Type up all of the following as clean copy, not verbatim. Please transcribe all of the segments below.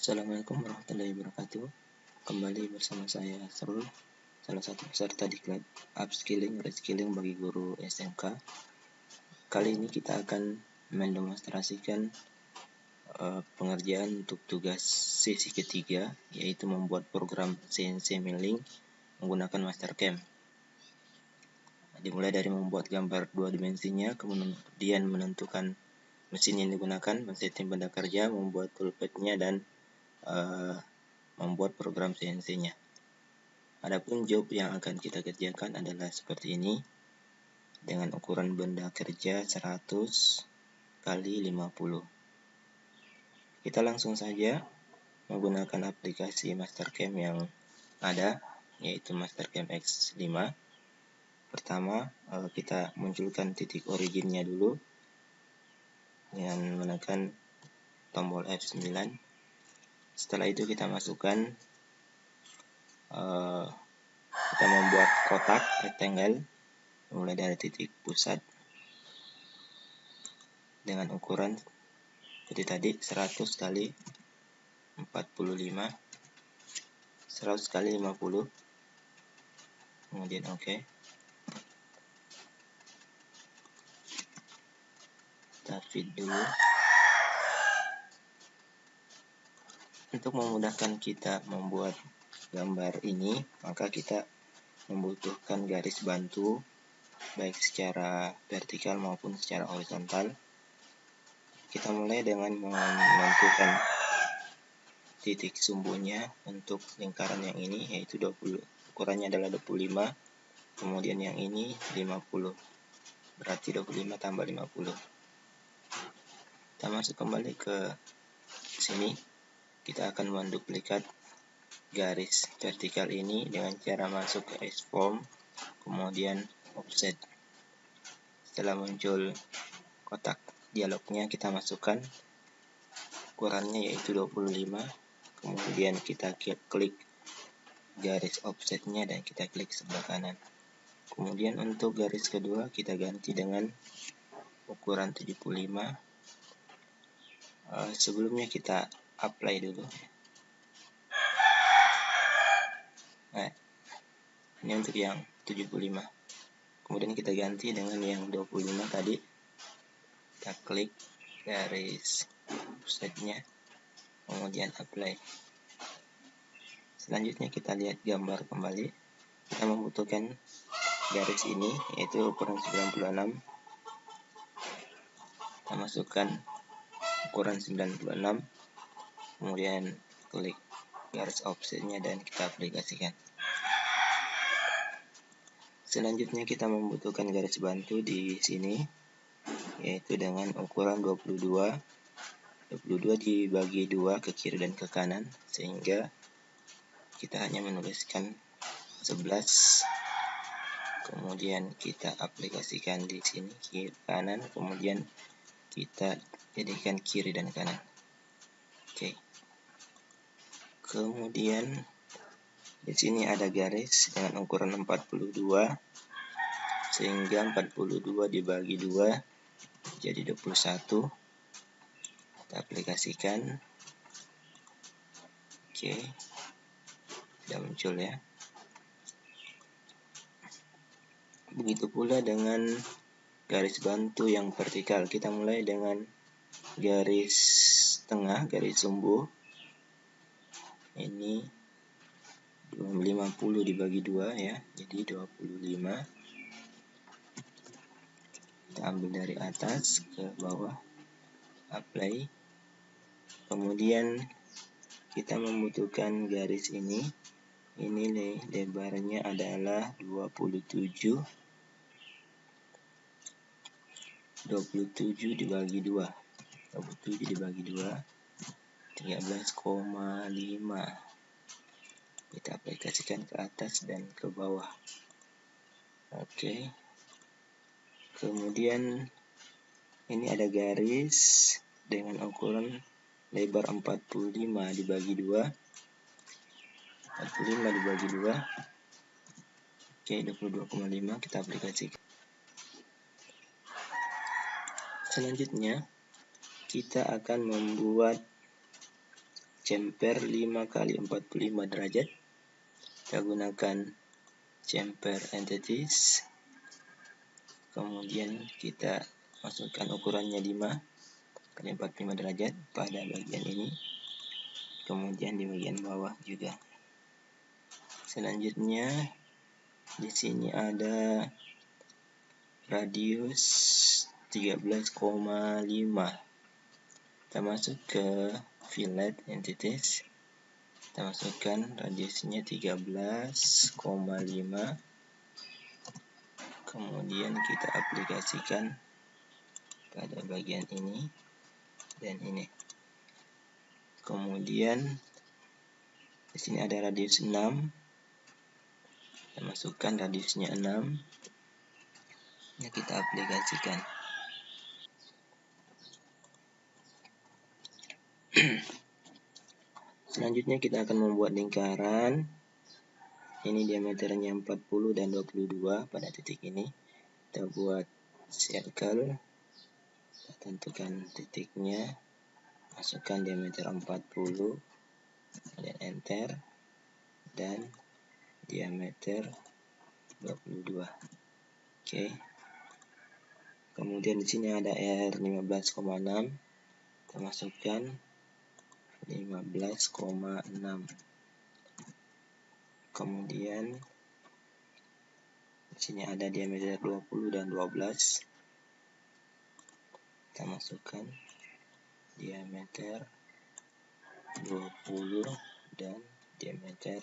Assalamualaikum warahmatullahi wabarakatuh. Kembali bersama saya Asrul, salah satu peserta di klub Upskilling Reskilling bagi guru SMK. Kali ini kita akan mendemonstrasikan pengerjaan untuk tugas sesi ketiga, yaitu membuat program CNC milling menggunakan Mastercam. Dimulai dari membuat gambar dua dimensinya, kemudian menentukan mesin yang digunakan, men-setting benda kerja, membuat toolpad-nya, dan membuat program CNC-nya. Adapun job yang akan kita kerjakan adalah seperti ini, dengan ukuran benda kerja 100 kali 50. Kita langsung saja menggunakan aplikasi Mastercam yang ada, yaitu Mastercam X5. Pertama, kita munculkan titik originnya dulu dengan menekan tombol F9. Setelah itu kita masukkan, kita membuat kotak rectangle mulai dari titik pusat dengan ukuran seperti tadi 100 kali 45, 100 kali 50, kemudian OK. Kita fit dulu. Untuk memudahkan kita membuat gambar ini, maka kita membutuhkan garis bantu baik secara vertikal maupun secara horizontal. Kita mulai dengan menentukan titik sumbunya untuk lingkaran yang ini, yaitu 20, ukurannya adalah 25, kemudian yang ini 50, berarti 25 tambah 50. Kita masuk kembali ke sini. Kita akan menduplikat garis vertikal ini dengan cara masuk ke Export, kemudian Offset. Setelah muncul kotak dialognya, kita masukkan ukurannya yaitu 25, kemudian kita klik garis offsetnya dan kita klik sebelah kanan. Kemudian untuk garis kedua kita ganti dengan ukuran 75. Sebelumnya kita apply dulu. Nah, ini untuk yang 75. Kemudian kita ganti dengan yang 25 tadi. Kita klik garis offsetnya, kemudian apply. Selanjutnya kita lihat gambar kembali. Kita membutuhkan garis ini, yaitu ukuran 96. Kita masukkan ukuran 96, kemudian klik garis offsetnya dan kita aplikasikan. Selanjutnya kita membutuhkan garis bantu di sini, yaitu dengan ukuran 22 dibagi 2 ke kiri dan ke kanan, sehingga kita hanya menuliskan 11. Kemudian kita aplikasikan di sini kiri kanan, kemudian kita jadikan kiri dan kanan. Oke. Kemudian di sini ada garis dengan ukuran 42, sehingga 42 dibagi 2 jadi 21. Kita aplikasikan. Oke. Sudah muncul ya. Begitu pula dengan garis bantu yang vertikal. Kita mulai dengan garis tengah, garis sumbu. Ini 50 dibagi 2 ya, jadi 25. Kita ambil dari atas ke bawah, apply. Kemudian kita membutuhkan garis ini lebarnya adalah 27 dibagi 2, 27 dibagi 2 13,5. Kita aplikasikan ke atas dan ke bawah. Oke. Kemudian ini ada garis dengan ukuran lebar 45 dibagi 2. 45 dibagi 2. Oke, 22,5 kita aplikasikan. Selanjutnya kita akan membuat chamfer 5 kali 45 derajat. Kita gunakan chamfer entities, kemudian kita masukkan ukurannya 5 kali 45 derajat pada bagian ini, kemudian di bagian bawah juga. Selanjutnya di sini ada radius 13,5. Kita masuk ke fillet entities, kita masukkan radiusnya 13,5, kemudian kita aplikasikan pada bagian ini dan ini. Kemudian di sini ada radius 6, kita masukkan radiusnya 6, ya kita aplikasikan. Selanjutnya kita akan membuat lingkaran. Ini diameternya 40 dan 22 pada titik ini. Kita buat circle, kita tentukan titiknya, masukkan diameter 40 dan enter, dan diameter 22. Oke. Kemudian di sini ada R 15,6, kita masukkan 15,6. Kemudian di sini ada diameter 20 dan 12, kita masukkan diameter 20 dan diameter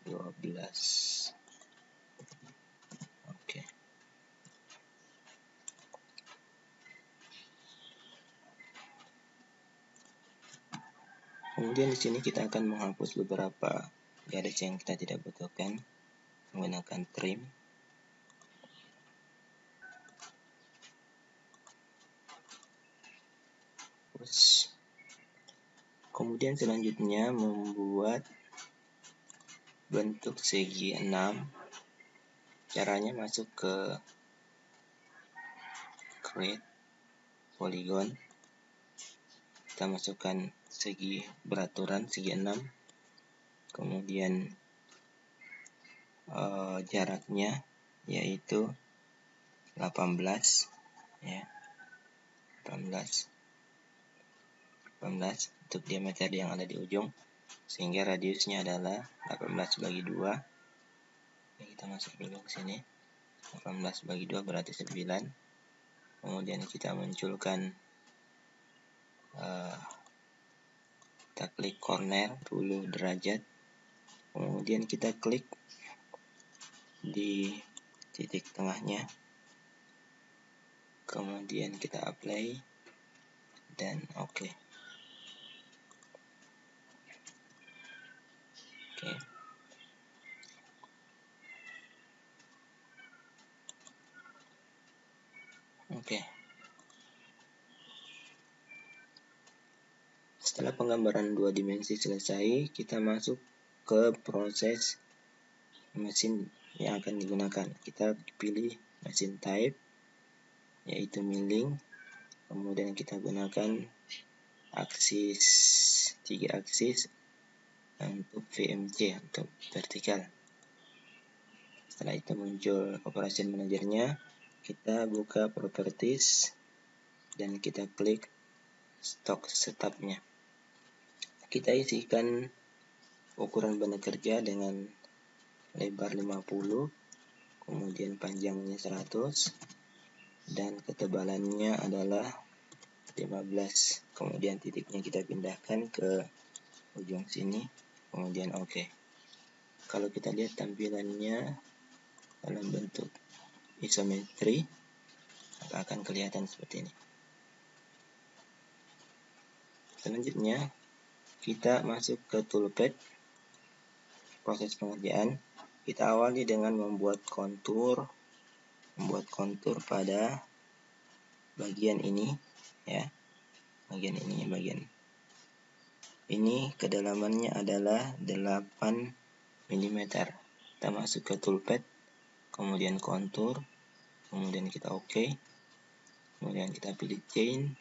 12. Oke. Kemudian di sini kita akan menghapus beberapa garis yang kita tidak butuhkan menggunakan trim. Kemudian selanjutnya membuat bentuk segi 6. Caranya masuk ke create polygon, kita masukkan segi beraturan segi 6, kemudian jaraknya yaitu 18, ya, 18 untuk diameter yang ada di ujung, sehingga radiusnya adalah 18 bagi 2. Ini kita masuk dulu ke sini, 18 bagi 2 berarti 9. Kemudian kita munculkan, kita klik corner 10 derajat, kemudian kita klik di titik tengahnya, kemudian kita apply dan oke. Oke. Setelah penggambaran 2 dimensi selesai, kita masuk ke proses mesin yang akan digunakan. Kita pilih mesin type, yaitu milling. Kemudian kita gunakan aksis 3 aksis untuk VMC, untuk vertikal. Setelah itu muncul operation manajernya, kita buka properties dan kita klik stock setupnya. Kita isikan ukuran benda kerja dengan lebar 50, kemudian panjangnya 100, dan ketebalannya adalah 15. Kemudian titiknya kita pindahkan ke ujung sini, kemudian oke. Kalau kita lihat tampilannya dalam bentuk isometri, akan kelihatan seperti ini. Selanjutnya kita masuk ke toolpad, proses pengerjaan. Kita awali dengan membuat kontur pada bagian ini, ya, bagian ini kedalamannya adalah 8 mm. Kita masuk ke toolpad, kemudian kontur, kemudian kita kemudian kita pilih chain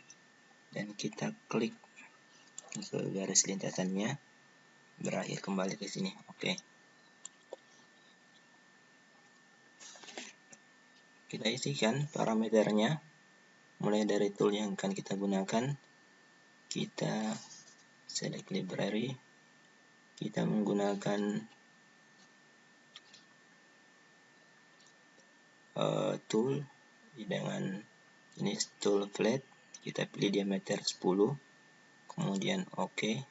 dan kita klik ke garis lintasannya, berakhir kembali ke sini. Oke. Kita isikan parameternya, mulai dari tool yang akan kita gunakan. Kita select library, kita menggunakan tool dengan jenis tool flat. Kita pilih diameter 10, kemudian oke,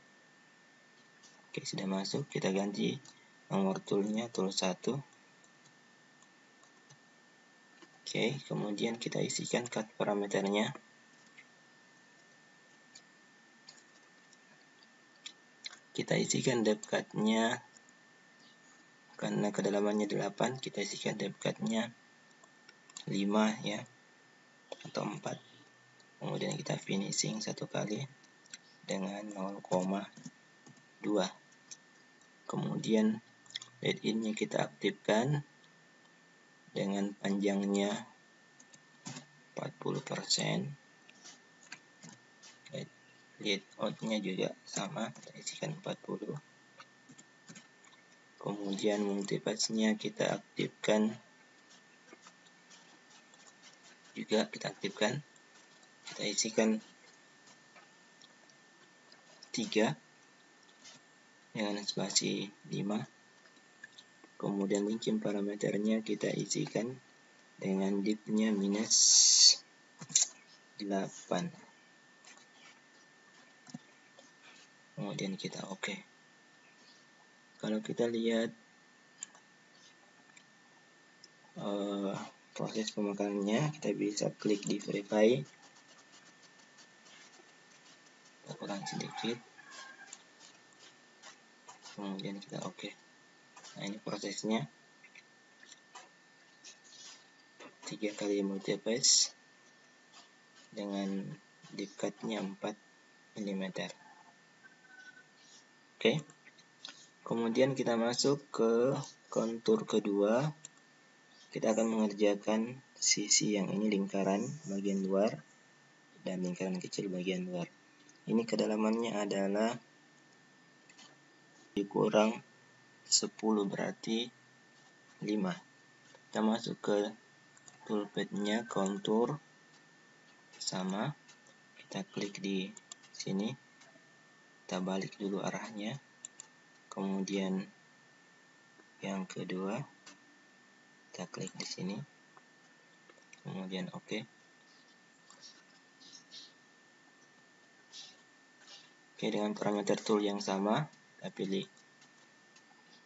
sudah masuk. Kita ganti nomor toolnya tool 1. Oke, kemudian kita isikan cut parameternya. Kita isikan depth cut-nya, karena kedalamannya 8, kita isikan depth cut-nya 5 ya, atau 4. Kemudian kita finishing satu kali dengan 0,2. Kemudian let in-nya kita aktifkan dengan panjangnya 40%. Let out-nya juga sama, kita isikan 40. Kemudian multipath-nya kita aktifkan juga, kita isikan 3 dengan spasi 5. Kemudian linking parameternya kita isikan dengan div-nya minus 8. Kemudian kita oke. Kalau kita lihat proses pemakanannya, kita bisa klik di verify, kita kurang sedikit, kemudian kita oke. Nah, ini prosesnya, 3 kali multipath dengan deep cut-nya 4 mm. Oke. Kemudian kita masuk ke kontur kedua. Kita akan mengerjakan sisi yang ini, lingkaran bagian luar dan lingkaran kecil bagian luar. Ini kedalamannya adalah dikurang 10, berarti 5. Kita masuk ke toolpad-nya, kontur sama, kita klik di sini, kita balik dulu arahnya, kemudian yang kedua kita klik di sini, kemudian oke. Oke, dengan parameter tool yang sama, kita pilih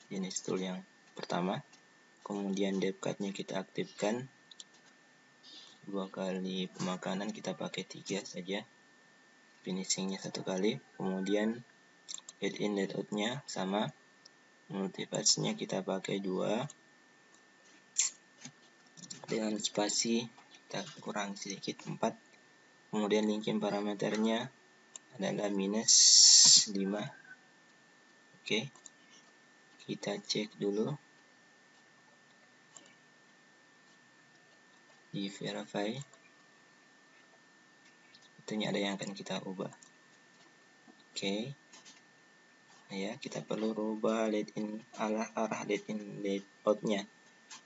jenis tool yang pertama, kemudian depth cut-nya kita aktifkan. 2 kali pemakanan, kita pakai 3 saja, finishingnya 1 kali. Kemudian let in let out-nya sama, multipath-nya kita pakai 2 dengan spasi kita kurang sedikit 4. Kemudian linking parameternya adalah minus 5. Oke, kita cek dulu di verify, tentunya ada yang akan kita ubah. Oke, ya, kita perlu rubah let in, arah let in let out-nya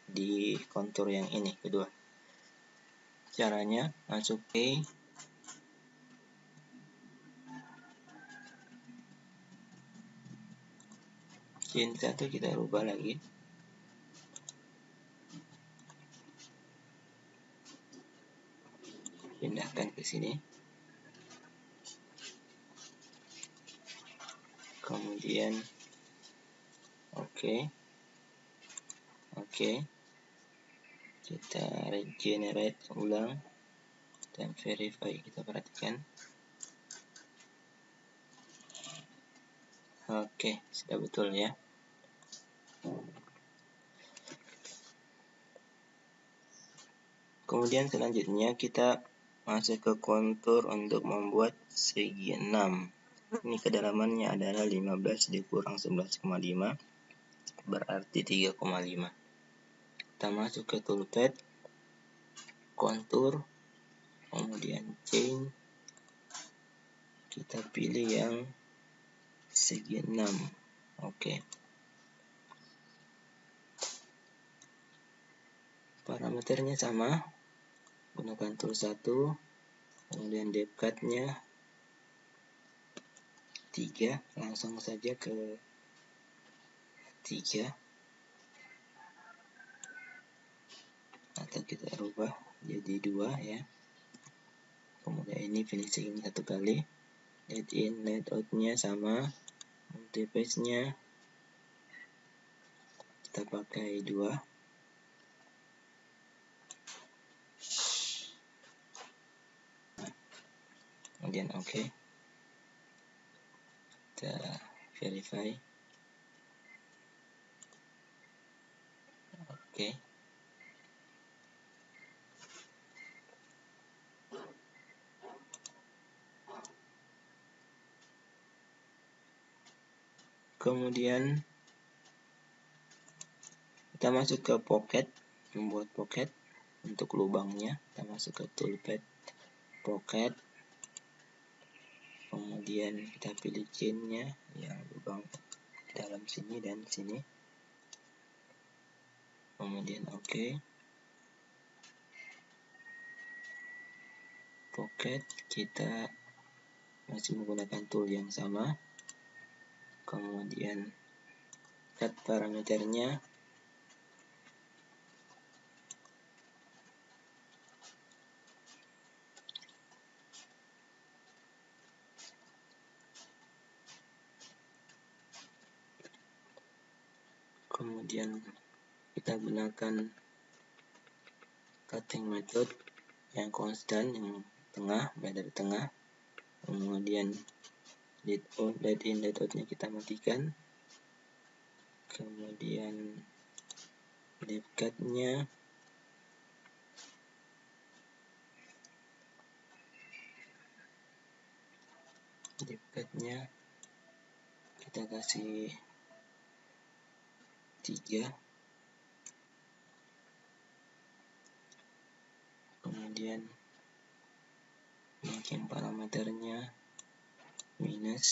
di kontur yang ini kedua. Caranya masuk ke scene 1, kita rubah lagi, pindahkan ke sini, kemudian oke, kita regenerate ulang dan verify, kita perhatikan. Oke, sudah betul ya. Kemudian selanjutnya kita masuk ke kontur untuk membuat segi 6. Ini kedalamannya adalah 15 dikurang 11,5, berarti 3,5. Kita masuk ke toolpad, kontur, kemudian chain, kita pilih yang segi 6. Oke. Parameternya sama, gunakan tool 1, kemudian depth cut-nya 3, langsung saja ke 3, atau kita rubah jadi 2 ya. Kemudian ini finishing 1 kali, let in, let out-nya sama, multipath-nya kita pakai 2. Kemudian oke. Kita verify. Oke. Kemudian kita masuk ke pocket, membuat pocket untuk lubangnya. Kita masuk ke toolpad pocket, kemudian kita pilih chain-nya yang lubang dalam sini dan sini, kemudian oke. Pocket kita masih menggunakan tool yang sama, kemudian cut parameternya kemudian kita gunakan cutting method yang konstan, yang tengah, dari tengah. Kemudian let in, let out-nya kita matikan. Kemudian depth cut-nya kita kasih 3. Kemudian mungkin parameternya minus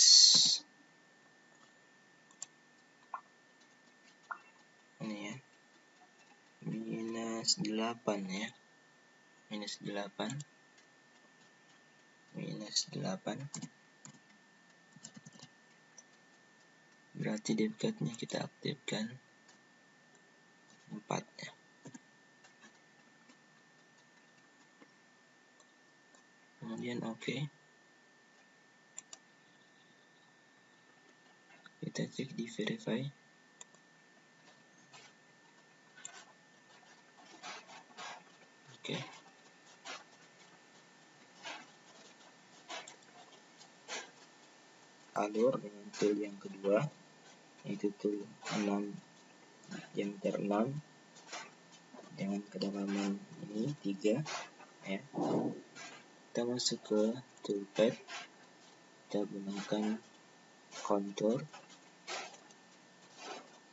ini ya, minus 8 ya, minus 8. Berarti depth cut-nya kita aktifkan 4 ya. Kemudian oke. Kita cek di verify. Oke. Alur dengan tool yang kedua, yaitu tool 6, diameter 6 dengan kedalaman ini 3 ya. Kita masuk ke toolpad, kita gunakan contour,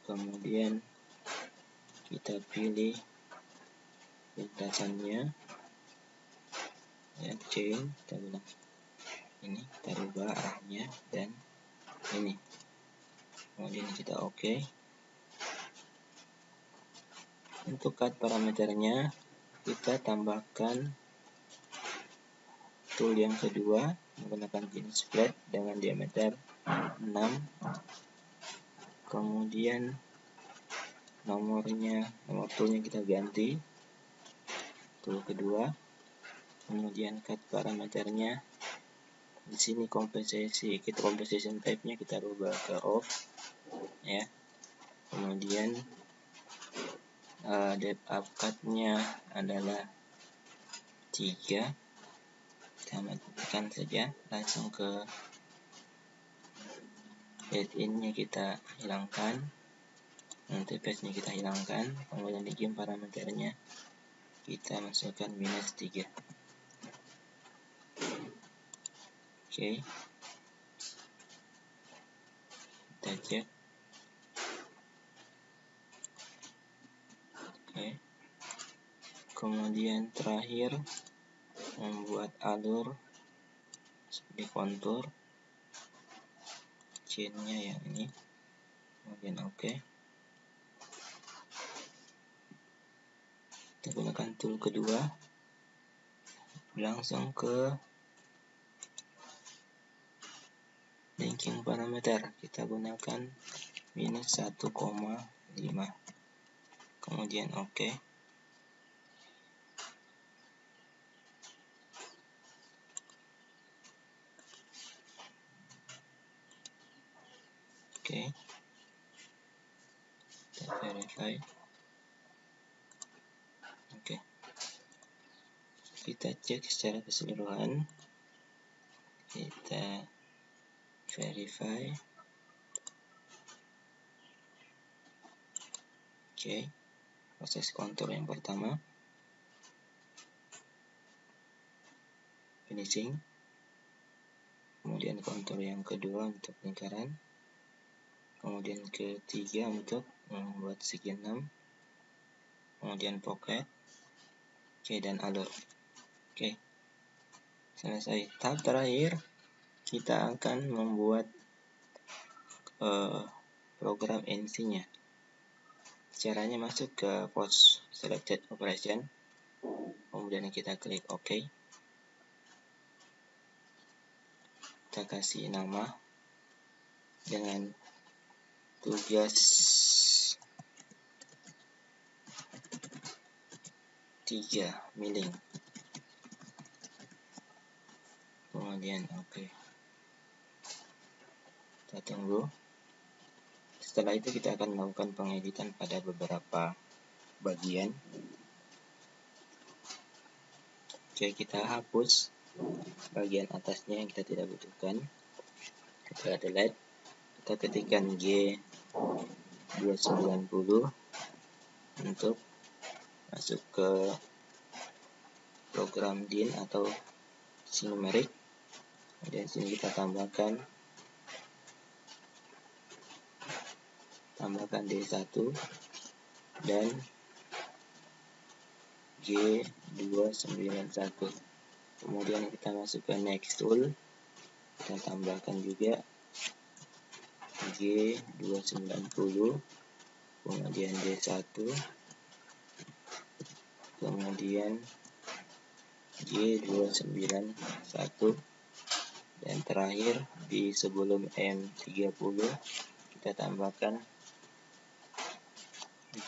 kemudian kita pilih lintasannya ya, chain, kita gunakan ini, kita rubah arahnya dan ini, kemudian kita oke. Untuk cut parameternya kita tambahkan tool yang kedua menggunakan jenis flat dengan diameter 6, kemudian nomor toolnya kita ganti tool kedua, kemudian cut parameternya di sini compensation type-nya kita rubah ke off ya. Kemudian depth up cut-nya adalah 3, kita matikan saja, langsung ke let in-nya kita hilangkan, multipath-nya kita hilangkan, kemudian di game parameternya kita masukkan minus 3. Oke. Kita cek. Oke. Kemudian terakhir membuat alur di kontur, chainnya yang ini, kemudian oke. Kita gunakan tool kedua, langsung ke linking parameter, kita gunakan minus 1,5, kemudian oke. Oke, kita verify. Oke, kita cek secara keseluruhan, kita verify. Oke, proses kontur yang pertama, finishing, kemudian kontur yang kedua untuk lingkaran, kemudian ketiga untuk membuat segi 6, kemudian pocket, oke, dan alur. Oke, selesai. Tahap terakhir, kita akan membuat program NC-nya. Caranya masuk ke post selected operation, kemudian kita klik OK. Kita kasih nama dengan tugas 3 milling, kemudian oke. Kita tunggu. Setelah itu kita akan melakukan pengeditan pada beberapa bagian. Oke, kita hapus bagian atasnya yang kita tidak butuhkan. Kita delete, kita ketikkan G290 untuk masuk ke program DIN atau numeric. Kemudian sini kita tambahkan D1 dan G291. Kemudian kita masuk ke next tool, kita tambahkan juga G290, kemudian D1, kemudian G291, dan terakhir di sebelum M30 kita tambahkan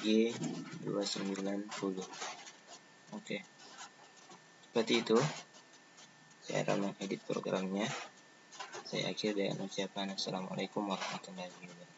G290. Oke, seperti itu cara mengedit programnya. Saya akhiri dengan ucapan assalamualaikum warahmatullahi wabarakatuh.